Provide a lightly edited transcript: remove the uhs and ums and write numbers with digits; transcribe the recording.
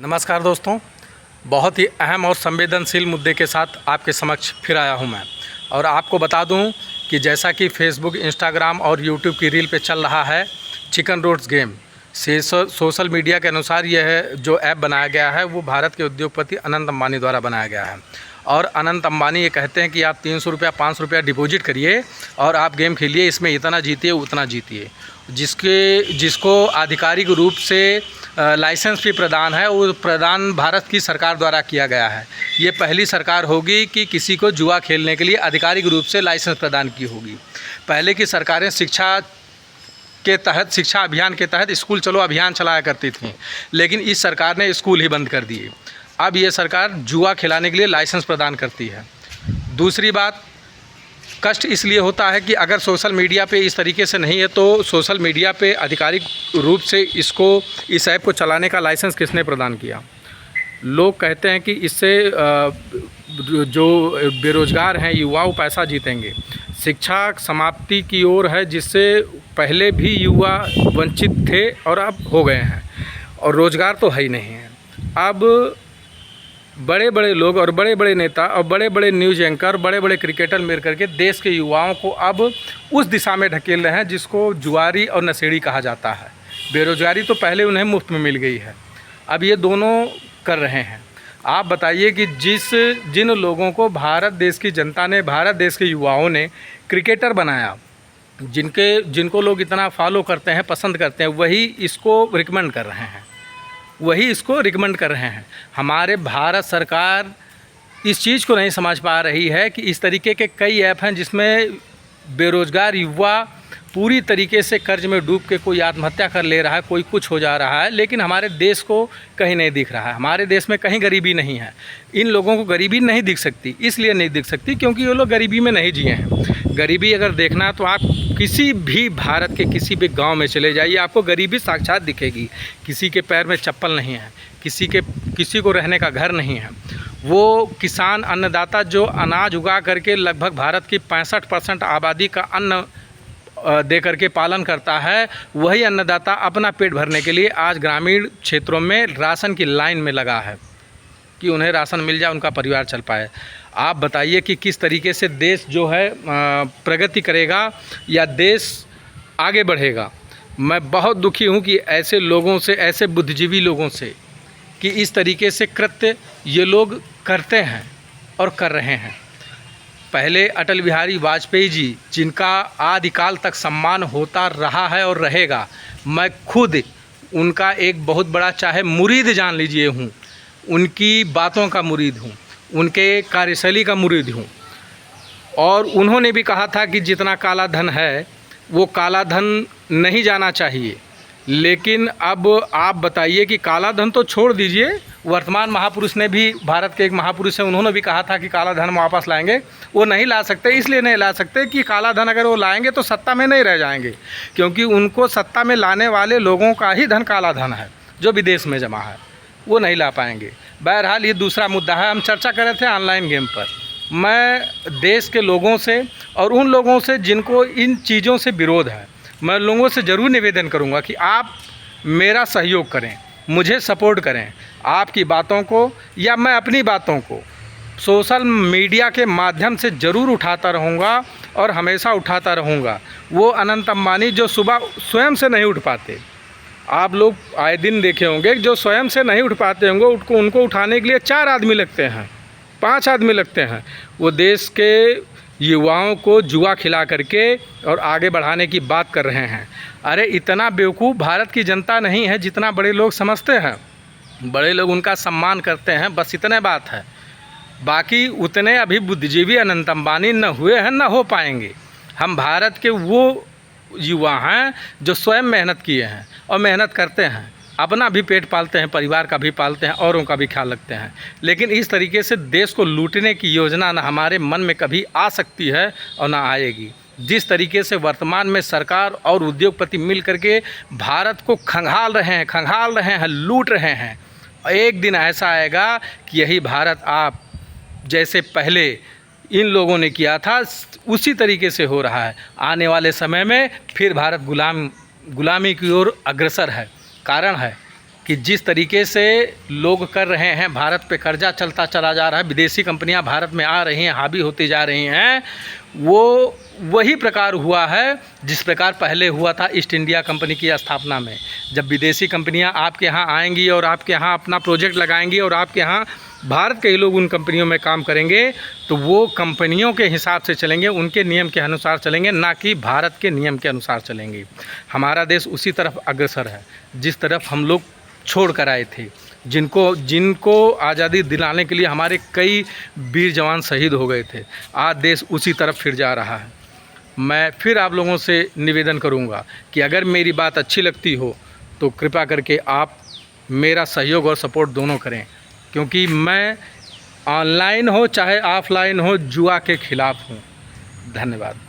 नमस्कार दोस्तों, बहुत ही अहम और संवेदनशील मुद्दे के साथ आपके समक्ष फिर आया हूं मैं। और आपको बता दूं कि जैसा कि फेसबुक, इंस्टाग्राम और यूट्यूब की रील पे चल रहा है chicken roads game, social media के अनुसार यह जो ऐप बनाया गया है वो भारत के उद्योगपति अनंत अंबानी द्वारा बनाया गया है। और अनंत अंबानी ये कहते हैं कि आप 300 रुपया 500 रुपया डिपॉजिट करिए और आप गेम खेलिए, इसमें इतना जीतिए उतना जीतिए। जिसको आधिकारिक रूप से लाइसेंस भी प्रदान है, वो प्रदान भारत की सरकार द्वारा किया गया है। ये पहली सरकार होगी कि किसी को जुआ खेलने के लिए आधिकारिक रूप से लाइसेंस प्रदान की होगी। पहले की सरकारें शिक्षा अभियान के तहत स्कूल चलो अभियान चलाया करती थी, लेकिन इस सरकार ने स्कूल ही बंद कर दिए। अब ये सरकार जुआ खिलाने के लिए लाइसेंस प्रदान करती है। दूसरी बात, कष्ट इसलिए होता है कि अगर सोशल मीडिया पे इस तरीके से नहीं है तो सोशल मीडिया पे आधिकारिक रूप से इस ऐप को चलाने का लाइसेंस किसने प्रदान किया। लोग कहते हैं कि इससे जो बेरोज़गार हैं युवा वो पैसा जीतेंगे। शिक्षा समाप्ति की ओर है, जिससे पहले भी युवा वंचित थे और अब हो गए हैं, और रोज़गार तो है ही नहीं है। अब बड़े बड़े लोग और बड़े बड़े नेता और बड़े बड़े न्यूज़ एंकर, बड़े बड़े क्रिकेटर मिल करके देश के युवाओं को अब उस दिशा में ढकेल रहे हैं जिसको जुआरी और नशेड़ी कहा जाता है। बेरोज़गारी तो पहले उन्हें मुफ्त में मिल गई है, अब ये दोनों कर रहे हैं। आप बताइए कि जिन लोगों को भारत देश की जनता ने, भारत देश के युवाओं ने क्रिकेटर बनाया, जिनको लोग इतना फॉलो करते हैं, पसंद करते हैं, वही इसको रिकमेंड कर रहे हैं। हमारे भारत सरकार इस चीज़ को नहीं समझ पा रही है कि इस तरीके के कई ऐप हैं जिसमें बेरोज़गार युवा पूरी तरीके से कर्ज में डूब के कोई आत्महत्या कर ले रहा है, कोई कुछ हो जा रहा है, लेकिन हमारे देश को कहीं नहीं दिख रहा है। हमारे देश में कहीं गरीबी नहीं है। इन लोगों को गरीबी नहीं दिख सकती, इसलिए नहीं दिख सकती क्योंकि ये लोग गरीबी में नहीं जिए हैं। गरीबी अगर देखना है तो आप किसी भी भारत के किसी भी गांव में चले जाइए, आपको गरीबी साक्षात दिखेगी। किसी के पैर में चप्पल नहीं है, किसी को रहने का घर नहीं है। वो किसान अन्नदाता जो अनाज उगा करके लगभग भारत की 65% आबादी का अन्न दे करके पालन करता है, वही अन्नदाता अपना पेट भरने के लिए आज ग्रामीण क्षेत्रों में राशन की लाइन में लगा है कि उन्हें राशन मिल जाए, उनका परिवार चल पाए। आप बताइए कि किस तरीके से देश जो है प्रगति करेगा या देश आगे बढ़ेगा। मैं बहुत दुखी हूँ कि ऐसे लोगों से, ऐसे बुद्धिजीवी लोगों से, कि इस तरीके से कृत्य ये लोग करते हैं और कर रहे हैं। पहले अटल बिहारी वाजपेयी जी, जिनका आदिकाल तक सम्मान होता रहा है और रहेगा, मैं खुद उनका एक बहुत बड़ा चाहे मुरीद जान लीजिए हूँ, उनकी बातों का मुरीद हूँ, उनके कार्यशैली का मुरीद हूँ। और उन्होंने भी कहा था कि जितना काला धन है वो काला धन नहीं जाना चाहिए। लेकिन अब आप बताइए कि काला धन तो छोड़ दीजिए, वर्तमान महापुरुष ने भी, भारत के एक महापुरुष हैं, उन्होंने भी कहा था कि काला धन वापस लाएंगे। वो नहीं ला सकते, इसलिए नहीं ला सकते कि काला धन अगर वो लाएंगे तो सत्ता में नहीं रह जाएंगे, क्योंकि उनको सत्ता में लाने वाले लोगों का ही धन काला धन है जो विदेश में जमा है, वो नहीं ला पाएंगे। बहरहाल ये दूसरा मुद्दा है। हम चर्चा कर रहे थे ऑनलाइन गेम पर। मैं देश के लोगों से और उन लोगों से जिनको इन चीज़ों से विरोध है, मैं लोगों से ज़रूर निवेदन करूंगा कि आप मेरा सहयोग करें, मुझे सपोर्ट करें। आपकी बातों को या मैं अपनी बातों को सोशल मीडिया के माध्यम से ज़रूर उठाता रहूंगा और हमेशा उठाता रहूंगा। वो अनंत अंबानी जो सुबह स्वयं से नहीं उठ पाते, आप लोग आए दिन देखे होंगे, जो स्वयं से नहीं उठ पाते होंगे, उनको उठाने के लिए 4 आदमी लगते हैं, 5 आदमी लगते हैं। वो देश के युवाओं को जुआ खिला करके और आगे बढ़ाने की बात कर रहे हैं। अरे इतना बेवकूफ़ भारत की जनता नहीं है जितना बड़े लोग समझते हैं। बड़े लोग उनका सम्मान करते हैं, बस इतने बात है। बाकी उतने अभी बुद्धिजीवी अनंत अंबानी न हुए हैं, न हो पाएंगे। हम भारत के वो युवा हैं जो स्वयं मेहनत किए हैं और मेहनत करते हैं, अपना भी पेट पालते हैं, परिवार का भी पालते हैं, औरों का भी ख्याल रखते हैं। लेकिन इस तरीके से देश को लूटने की योजना ना हमारे मन में कभी आ सकती है और ना आएगी। जिस तरीके से वर्तमान में सरकार और उद्योगपति मिल करके भारत को खंगाल रहे हैं, लूट रहे हैं, एक दिन ऐसा आएगा कि यही भारत आप जैसे पहले इन लोगों ने किया था उसी तरीके से हो रहा है। आने वाले समय में फिर भारत गुलामी की ओर अग्रसर है। कारण है कि जिस तरीके से लोग कर रहे हैं, भारत पे कर्जा चलता चला जा रहा है, विदेशी कंपनियां भारत में आ रही हैं, हावी होती जा रही हैं, वो वही प्रकार हुआ है जिस प्रकार पहले हुआ था ईस्ट इंडिया कंपनी की स्थापना में। जब विदेशी कंपनियां आपके यहाँ आएंगी और आपके यहाँ अपना प्रोजेक्ट लगाएंगी और आपके यहाँ भारत के ही लोग उन कंपनियों में काम करेंगे, तो वो कंपनियों के हिसाब से चलेंगे, उनके नियम के अनुसार चलेंगे, ना कि भारत के नियम के अनुसार चलेंगे। हमारा देश उसी तरफ अग्रसर है जिस तरफ हम लोग छोड़ कर आए थे, जिनको आज़ादी दिलाने के लिए हमारे कई वीर जवान शहीद हो गए थे। आज देश उसी तरफ फिर जा रहा है। मैं फिर आप लोगों से निवेदन करूंगा कि अगर मेरी बात अच्छी लगती हो तो कृपा करके आप मेरा सहयोग और सपोर्ट दोनों करें, क्योंकि मैं ऑनलाइन हो चाहे ऑफलाइन हो जुआ के खिलाफ़ हूँ। धन्यवाद।